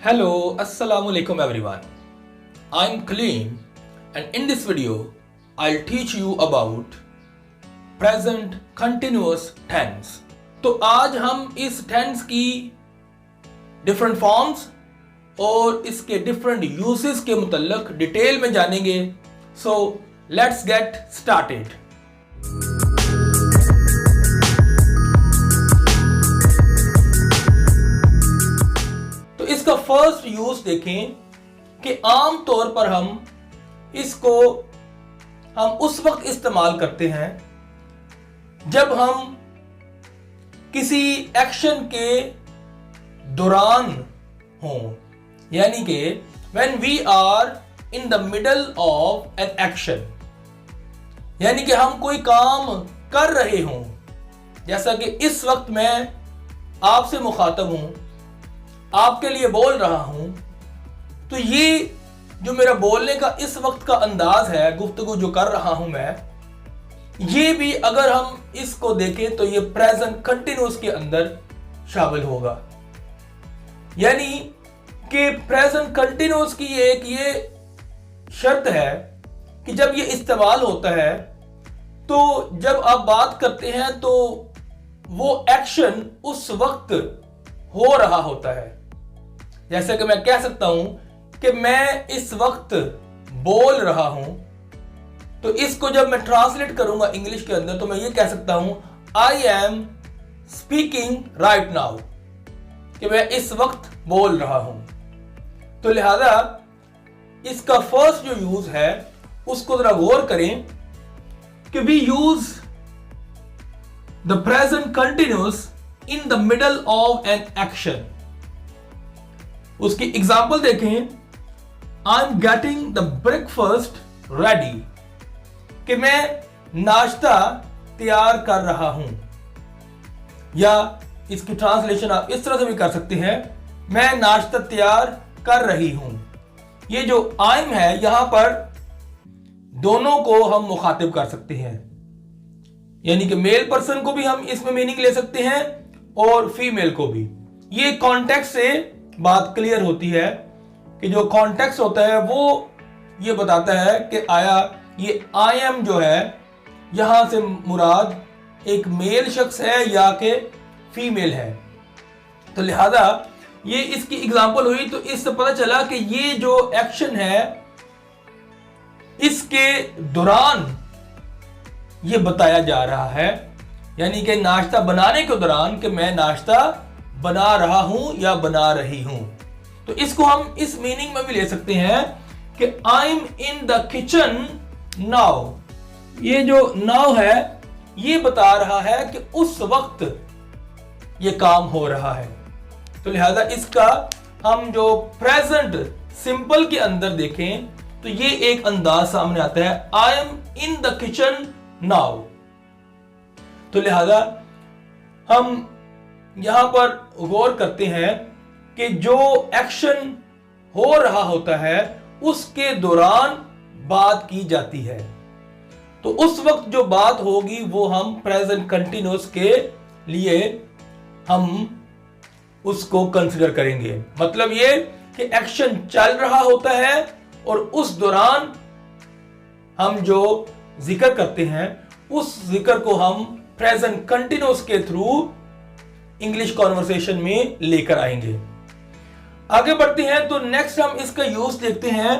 Hello, Assalamu alaikum everyone. I'm Kaleem and in this video I'll teach you about present continuous tense. तो आज हम इस tense की different forms और इसके different uses के मुतल्लिक डिटेल में जानेंगे. So let's get started. इसका फर्स्ट यूज देखें कि आम तौर पर हम उस वक्त इस्तेमाल करते हैं जब हम किसी एक्शन के दौरान हों, यानी कि when we are in the middle of an action, यानी कि हम कोई काम कर रहे हों. जैसा कि इस वक्त मैं आपसे मुखातब हूं, आपके लिए बोल रहा हूं, तो ये जो मेरा बोलने का इस वक्त का अंदाज है, गुफ्तगू जो कर रहा हूं मैं, ये भी अगर हम इसको देखें तो ये प्रेजेंट कंटिन्यूअस के अंदर शामिल होगा. यानी कि प्रेजेंट कंटिन्यूअस की एक ये शर्त है कि जब ये इस्तेमाल होता है तो जब आप बात करते हैं तो वो एक्शन उस वक्त हो रहा होता है. जैसे कि मैं कह सकता हूं कि मैं इस वक्त बोल रहा हूं, तो इसको जब मैं ट्रांसलेट करूंगा इंग्लिश के अंदर तो मैं ये कह सकता हूं I am speaking right now, कि मैं इस वक्त बोल रहा हूं. तो लिहाजा इसका फर्स्ट जो यूज है उसको जरा गौर करें कि we use the present continuous in the middle of an action. उसकी एग्जाम्पल देखें, I am getting the breakfast ready, कि मैं नाश्ता तैयार कर रहा हूं. या इसकी ट्रांसलेशन आप इस तरह से भी कर सकते हैं, मैं नाश्ता तैयार कर रही हूं. ये जो आई एम है यहां पर दोनों को हम मुखातिब कर सकते हैं, यानी कि मेल पर्सन को भी हम इसमें मीनिंग ले सकते हैं और फीमेल को भी. ये कॉन्टेक्स्ट से बात क्लियर होती है कि जो कॉन्टेक्स्ट होता है वो ये बताता है कि आया ये आई एम जो है यहां से मुराद एक मेल शख्स है या कि फीमेल है. तो लिहाजा ये इसकी एग्जांपल हुई तो इससे पता चला कि ये जो एक्शन है इसके दौरान ये बताया जा रहा है, यानी कि नाश्ता बनाने के दौरान कि मैं नाश्ता बना रहा हूं या बना रही हूं. तो इसको हम इस मीनिंग में भी ले सकते हैं कि I am in the kitchen now. ये जो नाउ है ये बता रहा है कि उस वक्त ये काम हो रहा है. तो लिहाजा इसका हम जो प्रेजेंट सिंपल के अंदर देखें तो ये एक अंदाज सामने आता है, I am in the kitchen now. तो लिहाजा हम यहां पर गौर करते हैं कि जो एक्शन हो रहा होता है उसके दौरान बात की जाती है, तो उस वक्त जो बात होगी वो हम प्रेजेंट कंटिन्यूअस के लिए हम उसको कंसीडर करेंगे. मतलब ये कि एक्शन चल रहा होता है और उस दौरान हम जो जिक्र करते हैं उस जिक्र को हम प्रेजेंट कंटिन्यूअस के थ्रू इंग्लिश कॉन्वर्सेशन में लेकर आएंगे. आगे बढ़ते हैं तो नेक्स्ट हम इसका यूज देखते हैं.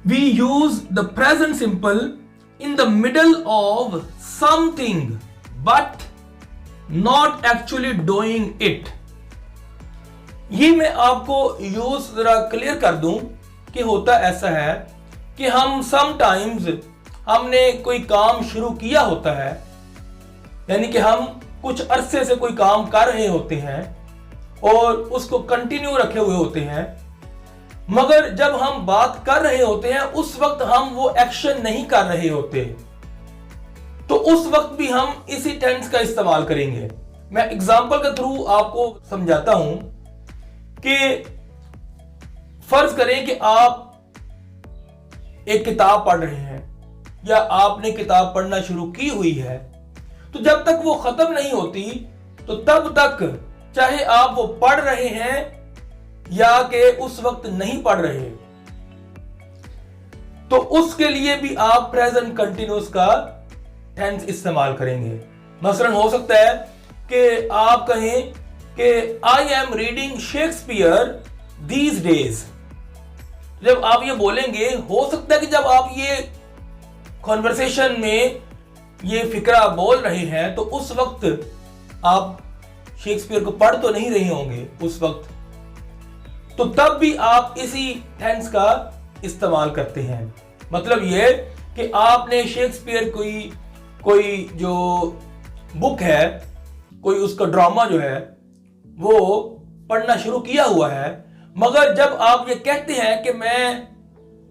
We use the present simple in the middle of something but not actually doing it. ये मैं आपको यूज जरा क्लियर कर दूं कि होता ऐसा है कि हम समटाइम्स हमने कोई काम शुरू किया होता है, यानी कि हम कुछ अरसे से कोई काम कर रहे होते हैं और उसको कंटिन्यू रखे हुए होते हैं, मगर जब हम बात कर रहे होते हैं उस वक्त हम वो एक्शन नहीं कर रहे होते, तो उस वक्त भी हम इसी टेंस का इस्तेमाल करेंगे. मैं एग्जांपल के थ्रू आपको समझाता हूं कि फर्ज करें कि आप एक किताब पढ़ रहे हैं या आपने किताब पढ़ना शुरू की हुई है, तो जब तक वो खत्म नहीं होती तो तब तक चाहे आप वो पढ़ रहे हैं या कि उस वक्त नहीं पढ़ रहे, तो उसके लिए भी आप प्रेजेंट कंटिन्यूअस का टेंस इस्तेमाल करेंगे। मसलन हो सकता है कि आप कहें कि I am reading Shakespeare these days. जब आप ये बोलेंगे, हो सकता है कि जब आप ये कॉन्वर्सेशन में ये फिक्रा बोल रहे हैं तो उस वक्त आप शेक्सपियर को पढ़ तो नहीं रहे होंगे उस वक्त, तो तब भी आप इसी टेंस का इस्तेमाल करते हैं। मतलब ये कि आपने शेक्सपियर कोई जो बुक है, कोई उसका ड्रामा जो है वो पढ़ना शुरू किया हुआ है, मगर जब आप ये कहते हैं कि मैं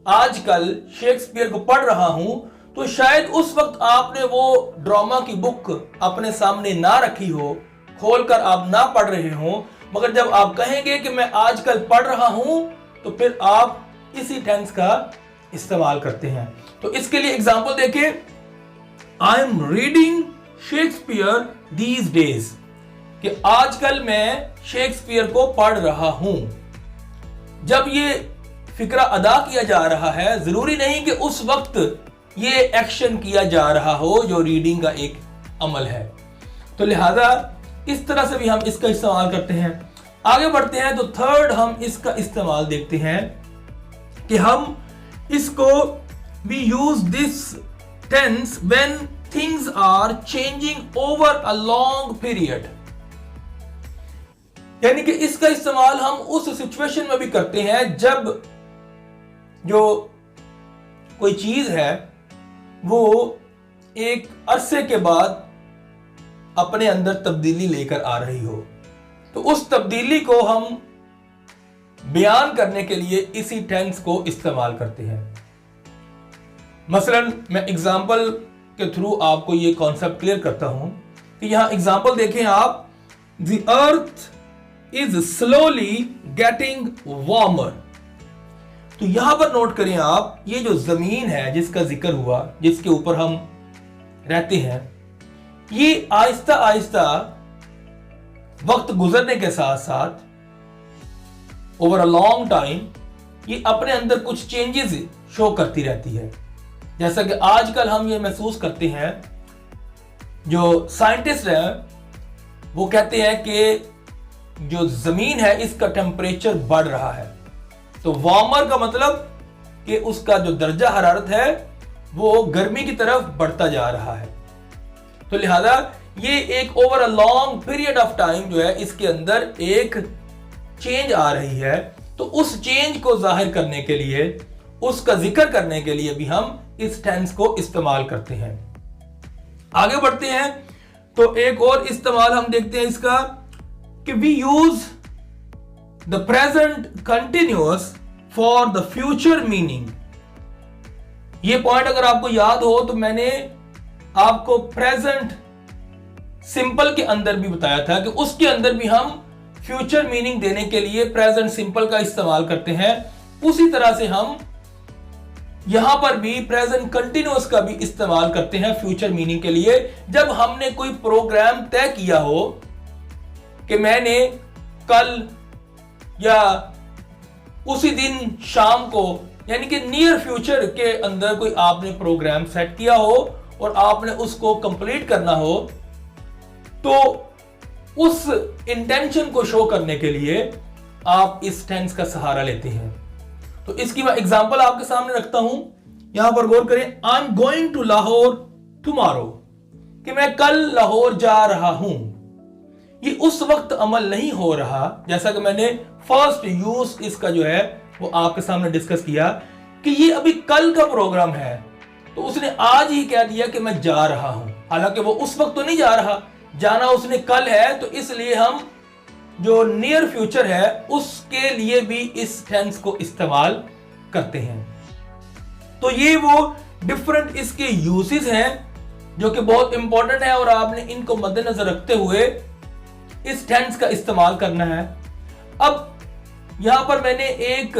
आजकल शेक्सपियर को पढ़ रहा हूं, तो शायद उस वक्त आपने वो ड्रामा की बुक अपने सामने ना रखी हो, खोलकर आप ना पढ़ रहे हो, मगर जब आप कहेंगे कि मैं आजकल पढ़ रहा हूं, तो फिर आप इसी टेंस का इस्तेमाल करते हैं। तो इसके लिए एग्जांपल देखिए, I am reading Shakespeare these days, कि आजकल मैं शेक्सपियर को पढ़ रहा हूं। जब ये फिक्रा अदा किया जा रहा है, जरूरी नहीं कि उस वक्त ये एक्शन किया जा रहा हो जो रीडिंग का एक अमल है। तो लिहाजा इस तरह से भी हम इसका इस्तेमाल करते हैं। आगे बढ़ते हैं तो थर्ड हम इसका इस्तेमाल देखते हैं कि हम इसको we use this tense when things are changing over a long period. यानी कि इसका इस्तेमाल हम उस सिचुएशन में भी करते हैं जब जो कोई चीज है वो एक अरसे के बाद अपने अंदर तब्दीली लेकर आ रही हो, तो उस तब्दीली को हम बयान करने के लिए इसी टेंस को इस्तेमाल करते हैं। मसलन मैं एग्जाम्पल के थ्रू आपको ये कॉन्सेप्ट क्लियर करता हूं कि यहां एग्जाम्पल देखें आप, the earth is slowly getting warmer. तो यहां पर नोट करें आप, ये जो जमीन है जिसका जिक्र हुआ, जिसके ऊपर हम रहते हैं, ये आहिस्ता आहिस्ता वक्त गुजरने के साथ साथ ओवर अ लॉन्ग टाइम ये अपने अंदर कुछ चेंजेस शो करती रहती है। जैसा कि आजकल हम ये महसूस करते हैं, जो साइंटिस्ट हैं वो कहते हैं कि जो जमीन है इसका टेम्परेचर बढ़ रहा है। तो वार्मर का मतलब कि उसका जो दर्जा हरारत है वो गर्मी की तरफ बढ़ता जा रहा है। तो लिहाजा ये एक over a long period of time जो है इसके अंदर एक चेंज आ रही है। तो उस चेंज को जाहिर करने के लिए, उसका जिक्र करने के लिए भी हम इस टेंस को इस्तेमाल करते हैं। आगे बढ़ते हैं तो एक और इस्तेमाल हम देखते हैं इसका कि we use the present continuous for the future meaning. ये पॉइंट अगर आपको याद हो तो मैंने आपको प्रेजेंट सिंपल के अंदर भी बताया था कि उसके अंदर भी हम फ्यूचर मीनिंग देने के लिए प्रेजेंट सिंपल का इस्तेमाल करते हैं। उसी तरह से हम यहां पर भी प्रेजेंट कंटिन्यूअस का भी इस्तेमाल करते हैं फ्यूचर मीनिंग के लिए, जब हमने कोई प्रोग्राम तय किया हो कि मैंने कल या उसी दिन शाम को, यानी कि नियर फ्यूचर के अंदर कोई आपने प्रोग्राम सेट किया हो और आपने उसको कंप्लीट करना हो, तो उस इंटेंशन को शो करने के लिए आप इस टेंस का सहारा लेते हैं। तो इसकी मैं एग्जांपल आपके सामने रखता हूं, यहां पर गौर करें, I am going to Lahore tomorrow, कि मैं कल लाहौर जा रहा हूं। ये उस वक्त अमल नहीं हो रहा, जैसा कि मैंने फर्स्ट यूज इसका जो है वो आपके सामने डिस्कस किया कि ये अभी कल का प्रोग्राम है, तो उसने आज ही कह दिया कि मैं जा रहा हूं, हालांकि वो उस वक्त तो नहीं जा रहा, जाना उसने कल है। तो इसलिए हम जो नियर फ्यूचर है उसके लिए भी इस टेंस को इस्तेमाल करते हैं। तो ये वो डिफरेंट इसके यूसेस हैं जो कि बहुत इंपॉर्टेंट है और आपने इनको मद्देनजर रखते हुए इस टेंस का इस्तेमाल करना है। अब यहां पर मैंने एक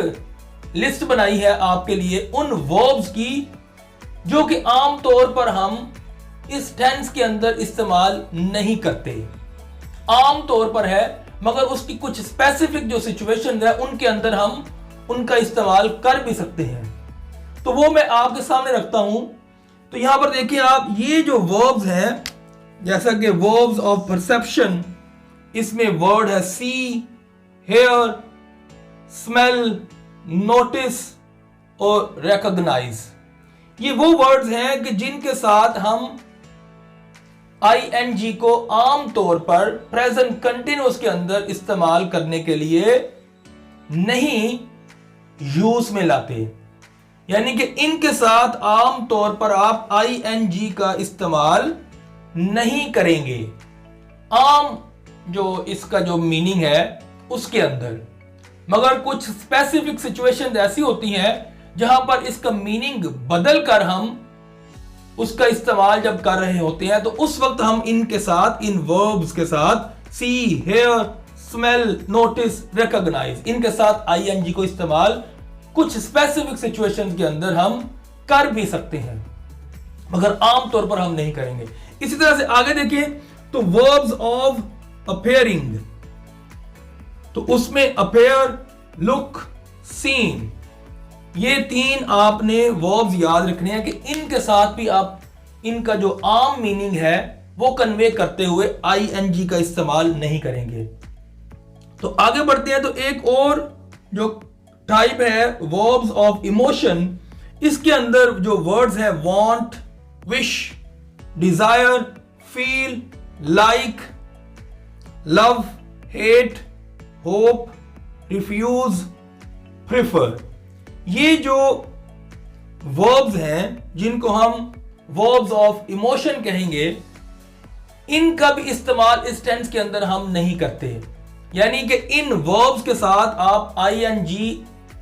लिस्ट बनाई है आपके लिए उन वर्ब्स की जो कि आम तौर पर हम इस टेंस के अंदर इस्तेमाल नहीं करते। आम तौर पर है, मगर उसकी कुछ स्पेसिफिक जो सिचुएशन है उनके अंदर हम उनका इस्तेमाल कर भी सकते हैं। तो वो मैं आपके सामने रखता हूं। तो यहां पर देखिए आप, ये जो वर्ब्स हैं, जैसा कि वर्ब्स ऑफ परसेप्शन, इसमें वर्ड है सी, हेयर, स्मेल, नोटिस और रिकॉग्नाइज। ये वो वर्ड्स हैं कि जिनके साथ हम ing को आम तौर पर प्रेजेंट कंटिन्यूअस के अंदर इस्तेमाल करने के लिए नहीं यूज में लाते, यानी कि इनके साथ आम तौर पर आप ing का इस्तेमाल नहीं करेंगे आम जो इसका जो मीनिंग है उसके अंदर। मगर कुछ स्पेसिफिक सिचुएशंस ऐसी होती हैं जहां पर इसका मीनिंग बदल कर हम उसका इस्तेमाल जब कर रहे होते हैं, तो उस वक्त हम इनके साथ, इन वर्ब्स के साथ सी, हेयर, स्मेल, नोटिस, रिकॉग्नाइज, इनके साथ ing को इस्तेमाल कुछ स्पेसिफिक सिचुएशंस के अंदर हम कर भी सकते हैं, मगर आमतौर पर हम नहीं करेंगे। इसी तरह से आगे देखिए, तो वर्ब्स ऑफ अपेयरिंग, तो उसमें अपेयर, लुक, सीन, ये तीन आपने वर्ब्स याद रखने हैं कि इनके साथ भी आप इनका जो आम मीनिंग है वो कन्वे करते हुए ing का इस्तेमाल नहीं करेंगे। तो आगे बढ़ते हैं। तो एक और जो टाइप है वर्ब्स ऑफ इमोशन, इसके अंदर जो वर्ड्स हैं want, wish, desire, feel, like, love, hate, hope, refuse, prefer, ये जो वर्ब्स हैं जिनको हम वर्ब्स ऑफ इमोशन कहेंगे, इनका भी इस्तेमाल इस टेंस के अंदर हम नहीं करते, यानी कि इन वर्ब्स के साथ आप ing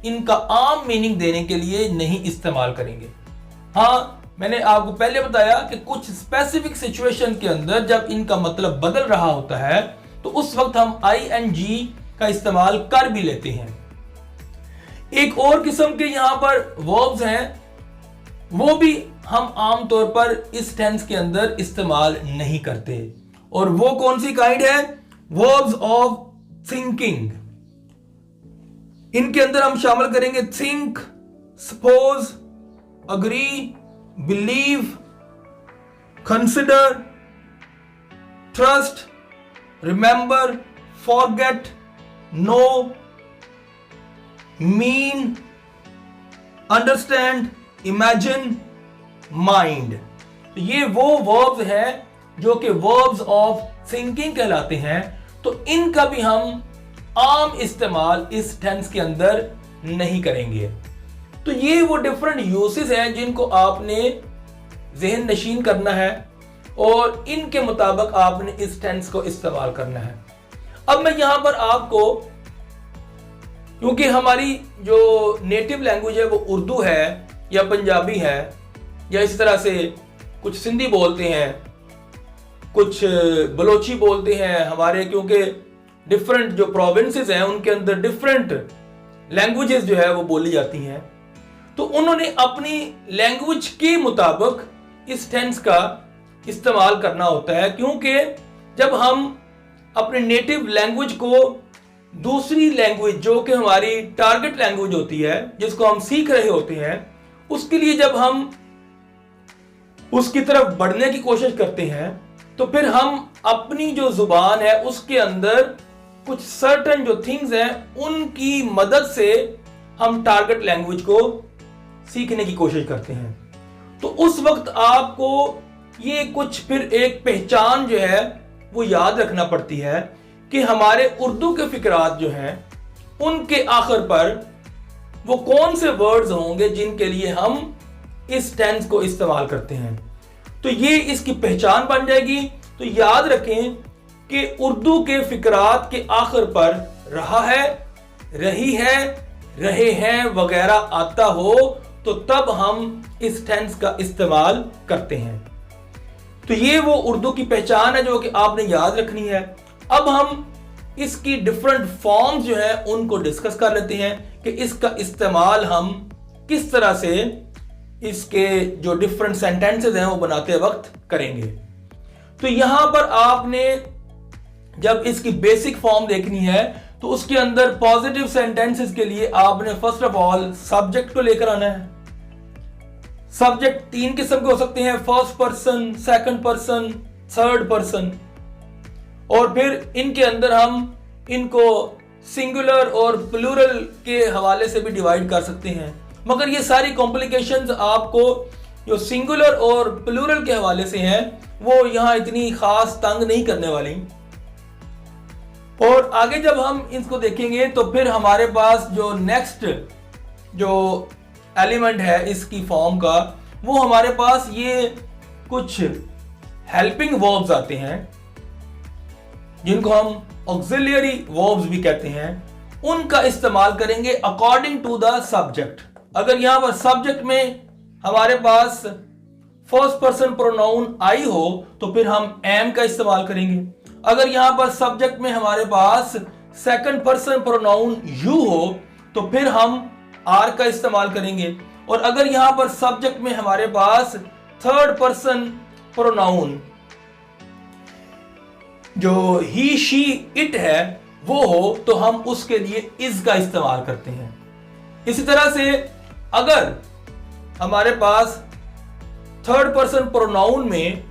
इनका आम मीनिंग देने के लिए नहीं इस्तेमाल करेंगे। हाँ, मैंने आपको पहले बताया कि कुछ स्पेसिफिक सिचुएशन के अंदर जब इनका मतलब बदल रहा होता है तो उस वक्त हम ing का इस्तेमाल कर भी लेते हैं। एक और किस्म के यहां पर वर्ब्स हैं, वो भी हम आमतौर पर इस टेंस के अंदर इस्तेमाल नहीं करते, और वो कौन सी काइंड है? Verbs of thinking. इनके अंदर हम शामिल करेंगे think, suppose, agree, believe, consider, trust, remember, forget, know, mean, understand, imagine, mind. ये वो वर्ब्स हैं जो कि वर्ब्स ऑफ थिंकिंग कहलाते हैं। तो इनका भी हम आम इस्तेमाल इस टेंस के अंदर नहीं करेंगे। तो ये वो डिफरेंट यूसेस हैं जिनको आपने ज़हन नशीन करना है और इनके मुताबिक आपने इस टेंस को इस्तेमाल करना है। अब मैं यहां पर आपको, क्योंकि हमारी जो नेटिव लैंग्वेज है वो उर्दू है या पंजाबी है या इस तरह से कुछ सिंधी बोलते हैं, कुछ बलोची बोलते हैं हमारे, क्योंकि डिफरेंट जो प्रोविंसेस हैं उनके अंदर डिफरेंट लैंग्वेजेस जो है वो बोली जाती हैं। तो उन्होंने अपनी लैंग्वेज के मुताबिक इस टेंस का इस्तेमाल करना होता है, क्योंकि जब हम अपने नेटिव लैंग्वेज को दूसरी लैंग्वेज जो कि हमारी टारगेट लैंग्वेज होती है, जिसको हम सीख रहे होते हैं, उसके लिए जब हम उसकी तरफ बढ़ने की कोशिश करते हैं तो फिर हम अपनी जो जुबान है उसके अंदर कुछ सर्टेन जो थिंग्स हैं उनकी मदद से हम टारगेट लैंग्वेज को सीखने की कोशिश करते हैं। तो उस वक्त आपको ये कुछ फिर एक पहचान जो है वो याद रखना पड़ती है कि हमारे उर्दू के फिकरात जो हैं उनके आखिर पर वो कौन से वर्ड्स होंगे जिनके लिए हम इस टेंस को इस्तेमाल करते हैं। तो ये इसकी पहचान बन जाएगी। तो याद रखें कि उर्दू के फिकरात के आखिर पर रहा है, रही है, रहे हैं वगैरह आता हो तो तब हम इस टेंस का इस्तेमाल करते हैं। तो ये वो उर्दू की पहचान है जो कि आपने याद रखनी है। अब हम इसकी डिफरेंट फॉर्म्स जो है उनको डिस्कस कर लेते हैं कि इसका इस्तेमाल हम किस तरह से इसके जो डिफरेंट सेंटेंसेस हैं वो बनाते वक्त करेंगे। तो यहां पर आपने जब इसकी बेसिक फॉर्म देखनी है तो उसके अंदर पॉजिटिव सेंटेंसेस के लिए आपने फर्स्ट ऑफ ऑल सब्जेक्ट को लेकर आना है। सब्जेक्ट 3 किस्म के हो सकते हैं, first person, second person, third person, और फिर इनके अंदर हम इनको सिंगुलर और प्लूरल के हवाले से भी डिवाइड कर सकते हैं। मगर ये सारी कॉम्प्लिकेशंस आपको जो सिंगुलर और प्लूरल के हवाले से हैं वो यहां इतनी खास तंग नहीं करने वाली। और आगे जब हम इसको देखेंगे तो फिर हमारे पास जो नेक्स्ट जो एलिमेंट है इसकी फॉर्म का, वो हमारे पास ये कुछ हेल्पिंग वर्ब्स आते हैं जिनको हम ऑक्सिलियरी वर्ब्स भी कहते हैं। उनका इस्तेमाल करेंगे अकॉर्डिंग टू द सब्जेक्ट। अगर यहां पर सब्जेक्ट में हमारे पास फर्स्ट पर्सन प्रोनाउन आई हो तो फिर हम एम का इस्तेमाल करेंगे। अगर यहां पर सब्जेक्ट में हमारे पास सेकंड पर्सन प्रोनाउन यू हो तो फिर हम आर का इस्तेमाल करेंगे। और अगर यहां पर सब्जेक्ट में हमारे पास थर्ड पर्सन प्रोनाउन जो ही, शी, इट है वो हो तो हम उसके लिए इज का इस्तेमाल करते हैं। इसी तरह से अगर हमारे पास थर्ड पर्सन प्रोनाउन में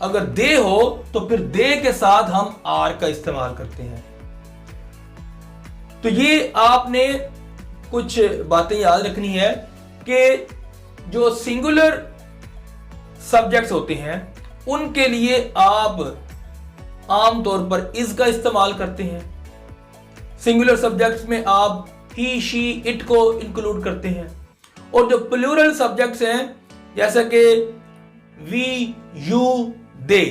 अगर दे हो तो फिर दे के साथ हम आर का इस्तेमाल करते हैं। तो ये आपने कुछ बातें याद रखनी है कि जो सिंगुलर सब्जेक्ट्स होते हैं उनके लिए आप आमतौर पर इज का इस्तेमाल करते हैं। सिंगुलर सब्जेक्ट्स में आप ही, शी, इट को इंक्लूड करते हैं। और जो प्लूरल सब्जेक्ट्स हैं जैसे कि वी, यू, दे,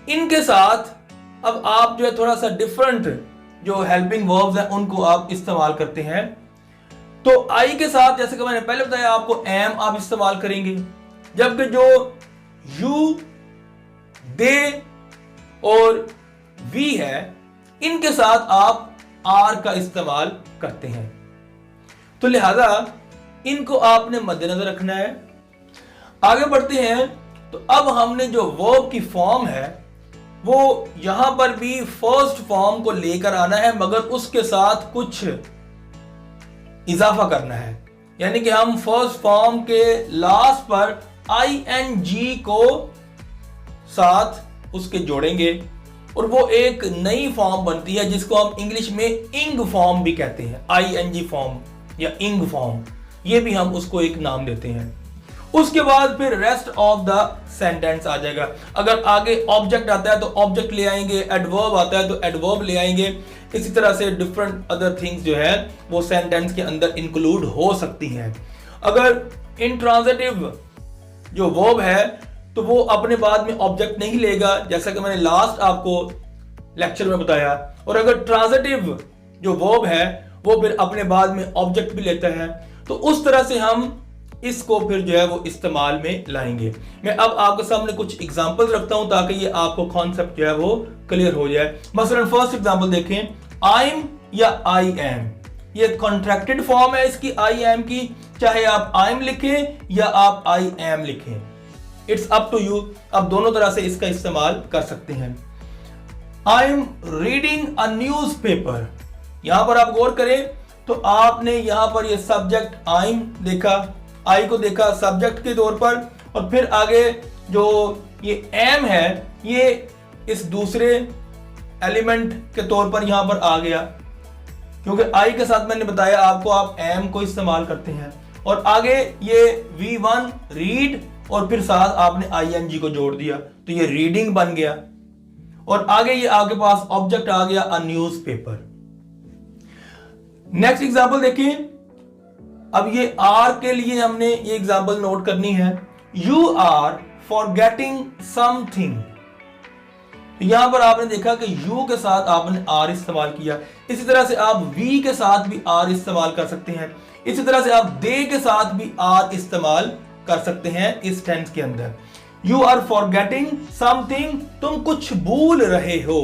इनके साथ अब आप जो है थोड़ा सा डिफरेंट जो हेल्पिंग वर्ब्स हैं उनको आप इस्तेमाल करते हैं। तो आई के साथ जैसे कि मैंने पहले बताया आपको एम आप इस्तेमाल करेंगे, जबकि जो यू, दे और वी है इनके साथ आप आर का इस्तेमाल करते हैं। तो लिहाजा इनको आपने मद्देनजर रखना है। आगे बढ़ते हैं तो अब हमने जो वर्ब की फॉर्म है वो यहां पर भी फर्स्ट फॉर्म को लेकर आना है, मगर उसके साथ कुछ इजाफा करना है। यानी कि हम फर्स्ट फॉर्म के लास्ट पर ING को साथ उसके जोड़ेंगे और वो एक नई फॉर्म बनती है जिसको हम इंग्लिश में इंग फॉर्म भी कहते हैं। ING फॉर्म या इंग फॉर्म, ये भी हम उसको एक नाम देते हैं। उसके बाद फिर रेस्ट ऑफ द सेंटेंस आ जाएगा। अगर आगे ऑब्जेक्ट आता है तो ऑब्जेक्ट ले आएंगे, एडवर्ब आता है तो एडवर्ब ले आएंगे। इसी तरह से डिफरेंट अदर थिंग्स जो है वो सेंटेंस के अंदर इंक्लूड हो सकती हैं। अगर इंट्रांजिटिव जो वर्ब है तो वो अपने बाद में ऑब्जेक्ट नहीं लेगा, जैसा कि मैंने लास्ट आपको लेक्चर में बताया। और अगर ट्रांजिटिव जो वर्ब है वो फिर अपने बाद में ऑब्जेक्ट भी लेता है। तो उस तरह से हम इसको फिर जो है वो इस्तेमाल में लाएंगे। मैं अब आपके सामने कुछ एग्जांपल्स रखता हूं ताकि ये आपको कॉन्सेप्ट जो है वो क्लियर हो जाए। मसलन फर्स्ट एग्जांपल देखें, आई एम या आई एम, ये कॉन्ट्रैक्टेड फॉर्म है इसकी आई एम की, चाहे आप आई एम लिखें या आप आई एम लिखें, इट्स अप टू यू। आप दोनों तरह से इसका इस्तेमाल कर सकते हैं। I am reading a news paper, यहां पर आप गौर करें तो आपने यहां पर ये सब्जेक्ट आई एम देखा, आई को देखा सब्जेक्ट के तौर पर, और फिर आगे जो ये एम है ये इस दूसरे एलिमेंट के तौर पर यहां पर आ गया, क्योंकि आई के साथ मैंने बताया आपको आप एम को इस्तेमाल करते हैं। और आगे ये V1 रीड और फिर साथ आपने ING को जोड़ दिया तो ये रीडिंग बन गया। और आगे ये आपके पास ऑब्जेक्ट आ गया a news paper. Next example देखिए, अब ये आर के लिए हमने ये एग्जांपल नोट करनी है। यू आर फॉरगेटिंग समथिंग, यहां पर आपने देखा कि यू के साथ आपने आर इस्तेमाल किया। इसी तरह से आप वी के साथ भी आर इस्तेमाल कर सकते हैं। इसी तरह से आप दे के साथ भी आर इस्तेमाल कर सकते हैं इस टेंस के अंदर। यू आर फॉरगेटिंग समथिंग, तुम कुछ भूल रहे हो।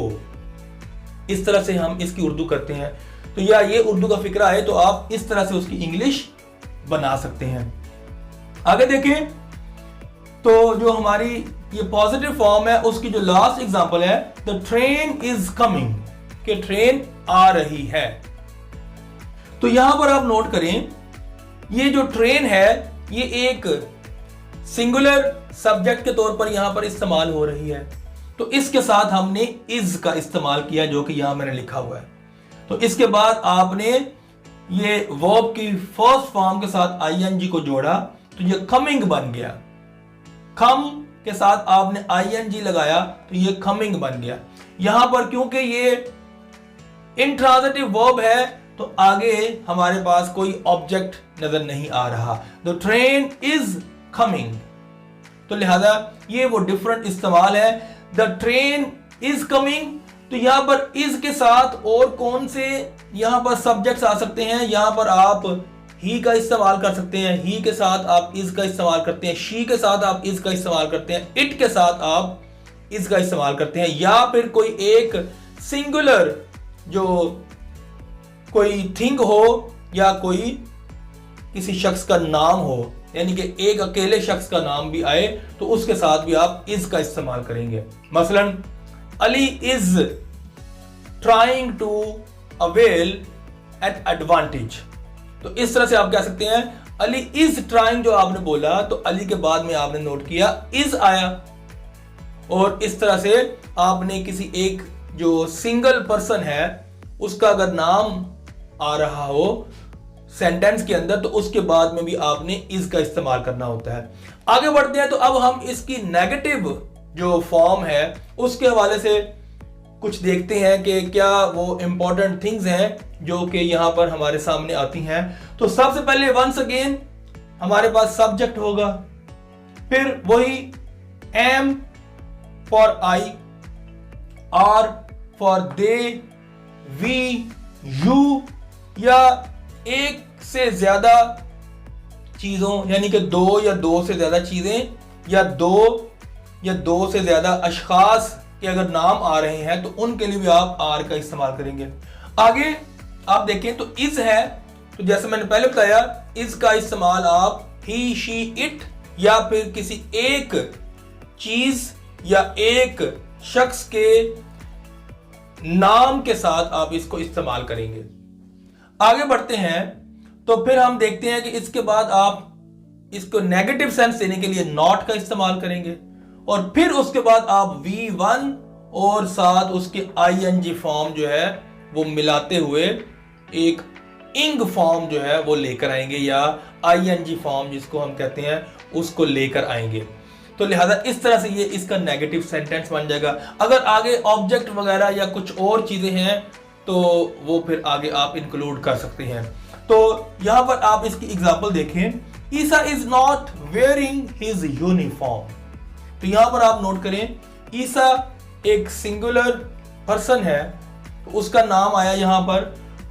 इस तरह से हम इसकी उर्दू करते हैं। तो या ये उर्दू का फिक्रा है तो आप इस तरह से उसकी इंग्लिश बना सकते हैं। आगे देखें तो जो हमारी ये पॉजिटिव फॉर्म है, उसकी जो लास्ट एग्जांपल है द ट्रेन इज कमिंग, कि ट्रेन आ रही है। तो यहां पर आप नोट करें, ये जो ट्रेन है ये एक सिंगुलर सब्जेक्ट के तौर पर यहां पर इस्तेमाल हो रही है, तो इसके साथ हमने इज का इस्तेमाल किया जो कि यहां मैंने लिखा हुआ है। तो इसके बाद आपने ये वर्ब की फर्स्ट फॉर्म के साथ आईएनजी को जोड़ा तो ये कमिंग बन गया। कम के साथ आपने आईएनजी लगाया तो ये कमिंग बन गया। यहां पर क्योंकि ये इंट्रांजिटिव वर्ब है तो आगे हमारे पास कोई ऑब्जेक्ट नजर नहीं आ रहा। द ट्रेन इज कमिंग, तो लिहाजा ये वो डिफरेंट इस्तेमाल है। द ट्रेन इज कमिंग, तो यहां पर इज के साथ और कौन से यहां पर सब्जेक्ट्स आ सकते हैं? यहां पर आप ही का इस्तेमाल कर सकते हैं, ही के साथ आप इज का इस्तेमाल करते हैं, शी के साथ आप इज का इस्तेमाल करते हैं, इट के साथ आप इज का इस्तेमाल करते हैं, या फिर कोई एक सिंगुलर जो कोई थिंग हो या कोई किसी शख्स का नाम हो, यानी कि एक अकेले शख्स का नाम भी आए तो उसके साथ भी आप इज का इस्तेमाल करेंगे। मसलन Ali is trying to avail an advantage, तो इस तरह से आप कह सकते हैं अली इज ट्राइंग, जो आपने बोला तो अली के बाद में आपने नोट किया इज आया, और इस तरह से आपने किसी एक जो सिंगल पर्सन है उसका अगर नाम आ रहा हो सेंटेंस के अंदर तो उसके बाद में भी आपने इज का इस्तेमाल करना होता है। आगे बढ़ते हैं, तो अब हम इसकी नेगेटिव जो फॉर्म है उसके हवाले से कुछ देखते हैं कि क्या वो इंपॉर्टेंट थिंग्स हैं जो कि यहां पर हमारे सामने आती हैं। तो सबसे पहले वंस अगेन हमारे पास सब्जेक्ट होगा, फिर वही am for I, are for they, we, you, या एक से ज्यादा चीजों यानी कि दो या दो से ज्यादा चीजें या दो से ज्यादा अशखास के अगर नाम आ रहे हैं तो उनके लिए भी आप आर का इस्तेमाल करेंगे। आगे आप देखें तो इज है, तो जैसे मैंने पहले बताया इज का इस्तेमाल आप ही, शी, इट या फिर किसी एक चीज या एक शख्स के नाम के साथ आप इसको इस्तेमाल करेंगे। आगे बढ़ते हैं तो फिर हम देखते हैं कि इसके बाद आप इसको नेगेटिव सेंस देने के लिए नॉट का इस्तेमाल करेंगे, और फिर उसके बाद आप V1 और साथ उसके आईएनजी फॉर्म जो है वो मिलाते हुए एक इंग फॉर्म जो है वो लेकर आएंगे, या आईएनजी फॉर्म जिसको हम कहते हैं उसको लेकर आएंगे। तो लिहाजा इस तरह से ये इसका नेगेटिव सेंटेंस बन जाएगा। अगर आगे ऑब्जेक्ट वगैरह या कुछ और चीजें हैं तो वो फिर आगे आप इंक्लूड कर सकते हैं। तो यहां पर आप इसकी एग्जांपल देखें, Isa is not wearing his uniform, तो यहां पर आप नोट करें ईसा एक सिंगुलर पर्सन है तो उसका नाम आया यहां पर,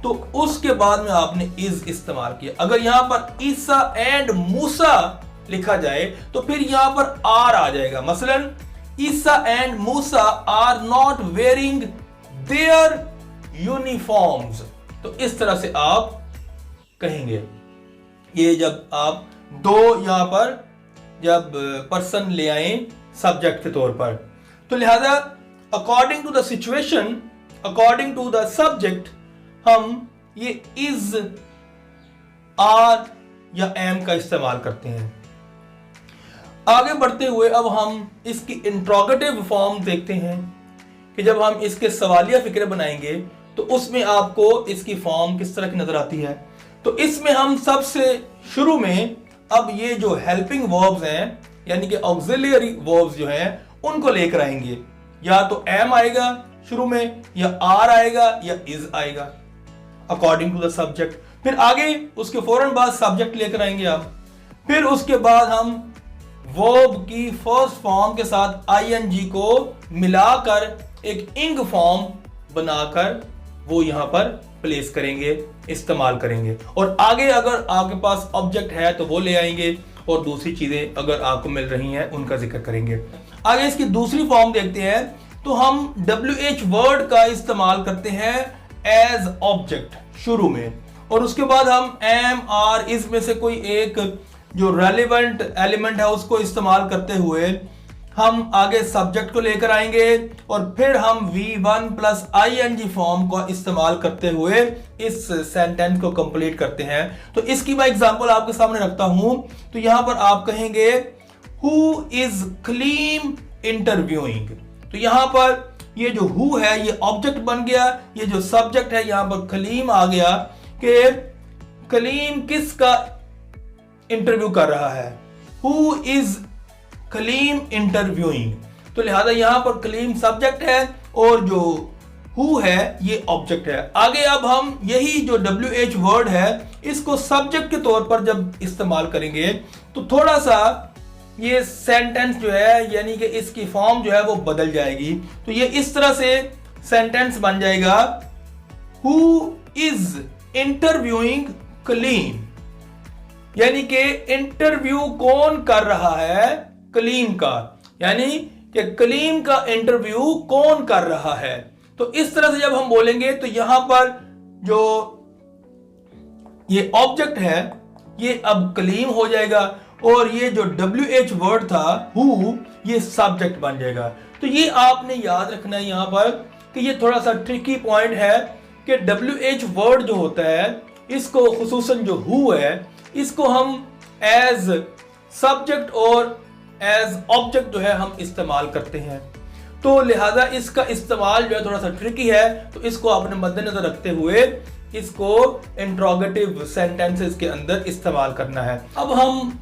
तो उसके बाद में आपने इज इस्तेमाल किया। अगर यहां पर ईसा एंड मूसा लिखा जाए तो फिर यहां पर आर आ जाएगा। मसलन Isa and Musa are not wearing their uniforms, तो इस तरह से आप कहेंगे। ये जब आप दो यहां पर जब पर्सन ले आए सब्जेक्ट के तौर पर, तो लिहाजा according to the situation, according to the subject हम ये इज, आर या एम का इस्तेमाल करते हैं। आगे बढ़ते हुए अब हम इसकी इंट्रोगेटिव फॉर्म देखते हैं कि जब हम इसके सवालिया फिक्रे बनाएंगे तो उसमें आपको इसकी फॉर्म किस तरह की नजर आती है। तो इसमें हम सबसे शुरू में अब ये जो हेल्पिंग वर्ब्स हैं यानी कि ऑक्सिलियरी वर्ब्स जो हैं उनको लेकर आएंगे। या तो एम आएगा शुरू में, या आर आएगा, या इज आएगा अकॉर्डिंग टू द सब्जेक्ट। फिर आगे उसके फौरन बाद सब्जेक्ट लेकर आएंगे आप। फिर उसके बाद हम वर्ब की फर्स्ट फॉर्म के साथ आईएनजी को मिलाकर एक इंग फॉर्म बनाकर वो यहां पर प्लेस करेंगे, इस्तेमाल करेंगे। और आगे अगर आपके पास ऑब्जेक्ट है तो वो ले आएंगे, और दूसरी चीजें अगर आपको मिल रही हैं उनका जिक्र करेंगे। आगे इसकी दूसरी फॉर्म देखते हैं, तो हम WH वर्ड का इस्तेमाल करते हैं एज ऑब्जेक्ट शुरू में, और उसके बाद हम एम, आर, इस में से कोई एक जो रेलेवेंट एलिमेंट है उसको इस्तेमाल करते हुए हम आगे सब्जेक्ट को लेकर आएंगे और फिर हम V1 प्लस ing फॉर्म का इस्तेमाल करते हुए इस सेंटेंस को कंप्लीट करते हैं। तो इसकी मैं एग्जांपल आपके सामने रखता हूं। तो यहां पर आप कहेंगे हु इज कलीम इंटरव्यूइंग। तो यहां पर ये जो हु है ये ऑब्जेक्ट बन गया, ये जो सब्जेक्ट है यहां पर कलीम आ गया कि कलीम किसका इंटरव्यू कर रहा है, हु इज कलीम इंटरव्यूइंग। तो लिहाजा यहां पर कलीम सब्जेक्ट है और जो हु है ये ऑब्जेक्ट है। आगे अब हम यही जो WH वर्ड है इसको सब्जेक्ट के तौर पर जब इस्तेमाल करेंगे तो थोड़ा सा ये सेंटेंस जो है यानी कि इसकी फॉर्म जो है वो बदल जाएगी। तो ये इस तरह से सेंटेंस बन जाएगा हु इज इंटरव्यूइंग कलीम, यानी कि इंटरव्यू कौन कर रहा है, कलीम का, यानी कि कलीम का इंटरव्यू कौन कर रहा है। तो इस तरह से जब हम बोलेंगे तो यहां पर जो ये ऑब्जेक्ट है ये अब कलीम हो जाएगा और ये जो WH वर्ड था हु ये सब्जेक्ट बन जाएगा। तो ये आपने याद रखना है यहां पर कि ये थोड़ा सा ट्रिकी पॉइंट है कि WH वर्ड जो होता है इसको खुसूसन जो हु है इसको हम एज सब्जेक्ट और एज ऑब्जेक्ट जो है हम इस्तेमाल करते हैं। तो लिहाजा इसका इस्तेमाल जो है थोड़ा सा ट्रिकी है, तो इसको आपने मद्देनजर रखते हुए इसको इंट्रोगेटिव सेंटेंसेस के अंदर इस्तेमाल करना है। अब हम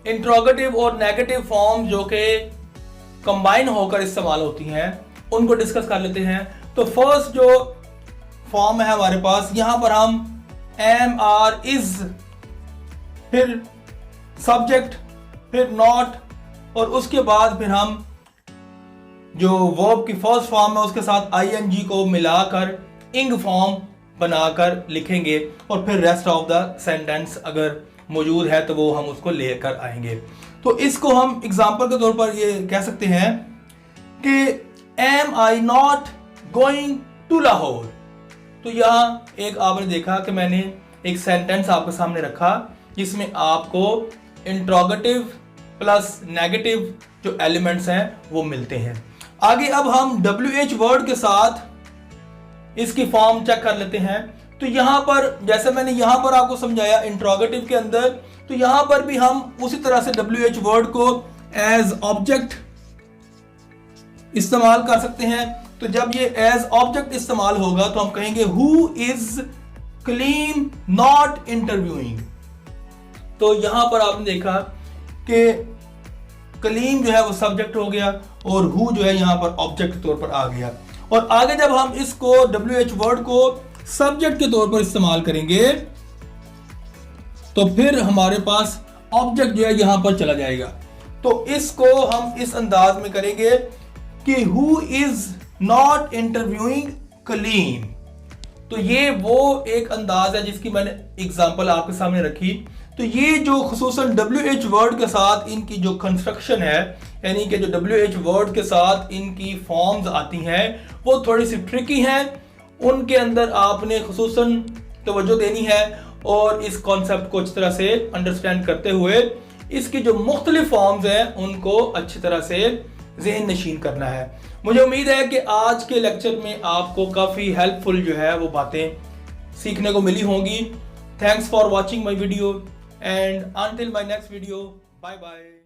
इंट्रोगेटिव और नेगेटिव फॉर्म जो कि कंबाइन होकर इस्तेमाल होती हैं उनको डिस्कस कर लेते हैं। तो फर्स्ट जो फॉर्म है हमारे पास, यहां पर हम एम आर इज, फिर सब्जेक्ट, फिर नॉट और उसके बाद फिर हम जो वर्ब की फर्स्ट फॉर्म है उसके साथ ing को मिलाकर इंग फॉर्म बनाकर लिखेंगे और फिर रेस्ट ऑफ द सेंटेंस अगर मौजूद है तो वो हम उसको लेकर आएंगे। तो इसको हम एग्जांपल के तौर पर ये कह सकते हैं कि am I not going to Lahore. तो यहाँ एक आपने देखा कि मैंने एक सेंटेंस आपके सामने रखा जिसमें आपको इंट्रोगेटिव प्लस नेगेटिव जो एलिमेंट्स हैं वो मिलते हैं। आगे अब हम WH वर्ड के साथ इसकी फॉर्म चेक कर लेते हैं। तो यहां पर जैसे मैंने यहां पर आपको समझाया इंट्रोगेटिव के अंदर, तो यहां पर भी हम उसी तरह से WH वर्ड को एज ऑब्जेक्ट इस्तेमाल कर सकते हैं। तो जब ये एज ऑब्जेक्ट इस्तेमाल होगा तो हम कहेंगे who is Kaleem not interviewing. तो यहां पर आपने देखा कि कलीम जो है वो सब्जेक्ट हो गया और हु जो है यहां पर ऑब्जेक्ट के तौर पर आ गया। और आगे जब हम इसको WH वर्ड को सब्जेक्ट के तौर पर इस्तेमाल करेंगे तो फिर हमारे पास ऑब्जेक्ट जो है यहां पर चला जाएगा। तो इसको हम इस अंदाज में करेंगे कि who is not interviewing Kaleem. तो ये वो एक अंदाज है जिसकी मैंने एग्जांपल आपके सामने रखी। तो ये जो खुसूसन WH वर्ड के साथ इनकी जो कंस्ट्रक्शन है, यानी कि जो WH वर्ड के साथ इनकी फॉर्म्स आती हैं वो थोड़ी सी ट्रिकी हैं, उनके अंदर आपने खुसूसन तवज्जो देनी है और इस कॉन्सेप्ट को अच्छी तरह से अंडरस्टैंड करते हुए इसकी जो मुख्तलिफ फॉर्म्स हैं उनको अच्छी तरह से ज़हन नशीन करना है। मुझे उम्मीद है कि आज के लेक्चर में आपको काफ़ी हेल्पफुल जो है वो बातें सीखने को मिली होंगी। Thanks for watching my video and until my next video, bye bye.